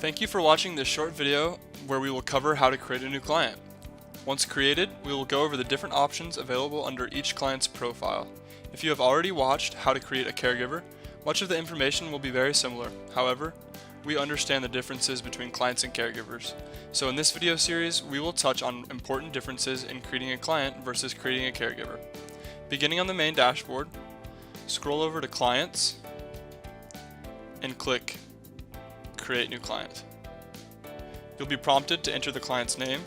Thank you for watching this short video where we will cover how to create a new client. Once created, we will go over the different options available under each client's profile. If you have already watched how to create a caregiver, much of the information will be very similar. However, we understand the differences between clients and caregivers. So in this video series, we will touch on important differences in creating a client versus creating a caregiver. Beginning on the main dashboard, scroll over to Clients and click Create New Client. You'll be prompted to enter the client's name,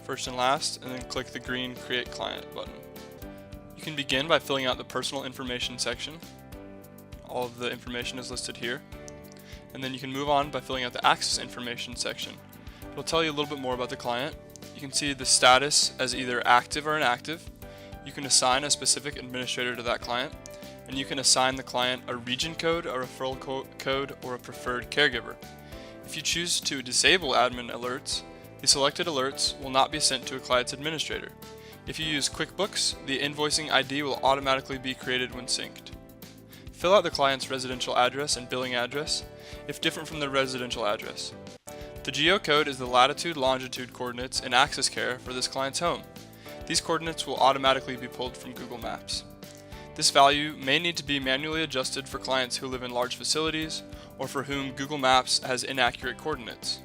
first and last, and then click the green Create Client button. You can begin by filling out the personal information section. All of the information is listed here. And then you can move on by filling out the access information section. It'll tell you a little bit more about the client. You can see the status as either active or inactive. You can assign a specific administrator to that client, and you can assign the client a region code, a referral code, or a preferred caregiver. If you choose to disable admin alerts, the selected alerts will not be sent to a client's administrator. If you use QuickBooks, the invoicing ID will automatically be created when synced. Fill out the client's residential address and billing address, if different from the residential address. The geocode is the latitude-longitude coordinates in AccessCare for this client's home. These coordinates will automatically be pulled from Google Maps. This value may need to be manually adjusted for clients who live in large facilities or for whom Google Maps has inaccurate coordinates.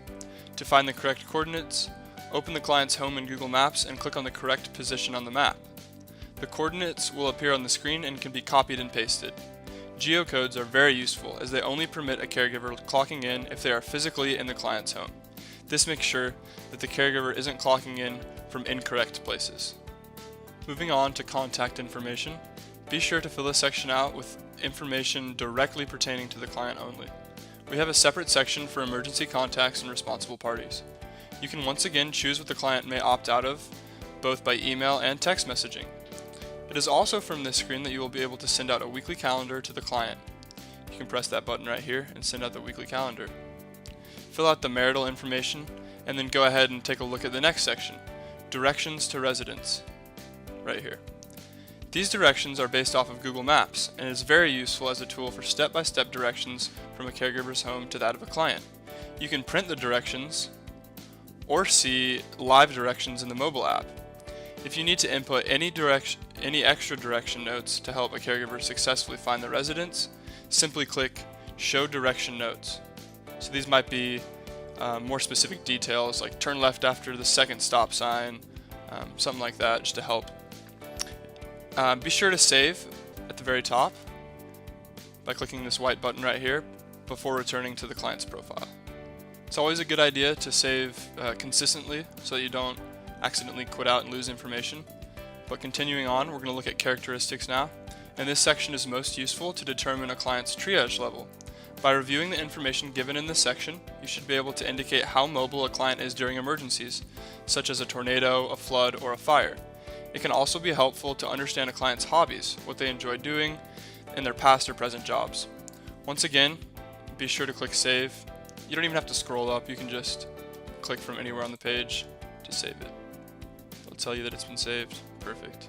To find the correct coordinates, open the client's home in Google Maps and click on the correct position on the map. The coordinates will appear on the screen and can be copied and pasted. Geocodes are very useful as they only permit a caregiver clocking in if they are physically in the client's home. This makes sure that the caregiver isn't clocking in from incorrect places. Moving on to contact information, be sure to fill this section out with information directly pertaining to the client only. We have a separate section for emergency contacts and responsible parties. You can once again choose what the client may opt out of, both by email and text messaging. It is also from this screen that you will be able to send out a weekly calendar to the client. You can press that button right here and send out the weekly calendar. Fill out the marital information and then go ahead and take a look at the next section, Directions to Residents, right here. These directions are based off of Google Maps and is very useful as a tool for step-by-step directions from a caregiver's home to that of a client. You can print the directions or see live directions in the mobile app. If you need to input any extra direction notes to help a caregiver successfully find the residence, simply click Show Direction Notes. So these might be more specific details like turn left after the second stop sign, something like that, just to help. Be sure to save at the very top by clicking this white button right here before returning to the client's profile. It's always a good idea to save consistently so that you don't accidentally quit out and lose information. But continuing on, we're going to look at characteristics now, and this section is most useful to determine a client's triage level. By reviewing the information given in this section, you should be able to indicate how mobile a client is during emergencies, such as a tornado, a flood, or a fire. It can also be helpful to understand a client's hobbies, what they enjoy doing, in their past or present jobs. Once again, be sure to click Save. You don't even have to scroll up, you can just click from anywhere on the page to save it. It'll tell you that it's been saved. Perfect.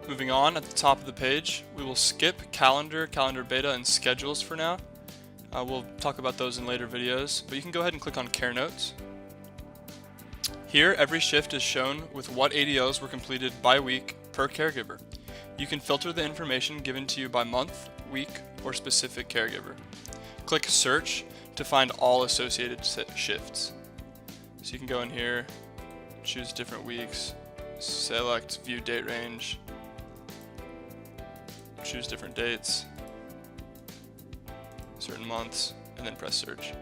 Moving on, at the top of the page, we will skip Calendar, Calendar Beta, and Schedules for now. We'll talk about those in later videos, but you can go ahead and click on Care Notes. Here, every shift is shown with what ADLs were completed by week per caregiver. You can filter the information given to you by month, week, or specific caregiver. Click Search to find all associated shifts. So you can go in here, choose different weeks, select View Date Range, choose different dates, certain months, and then press Search.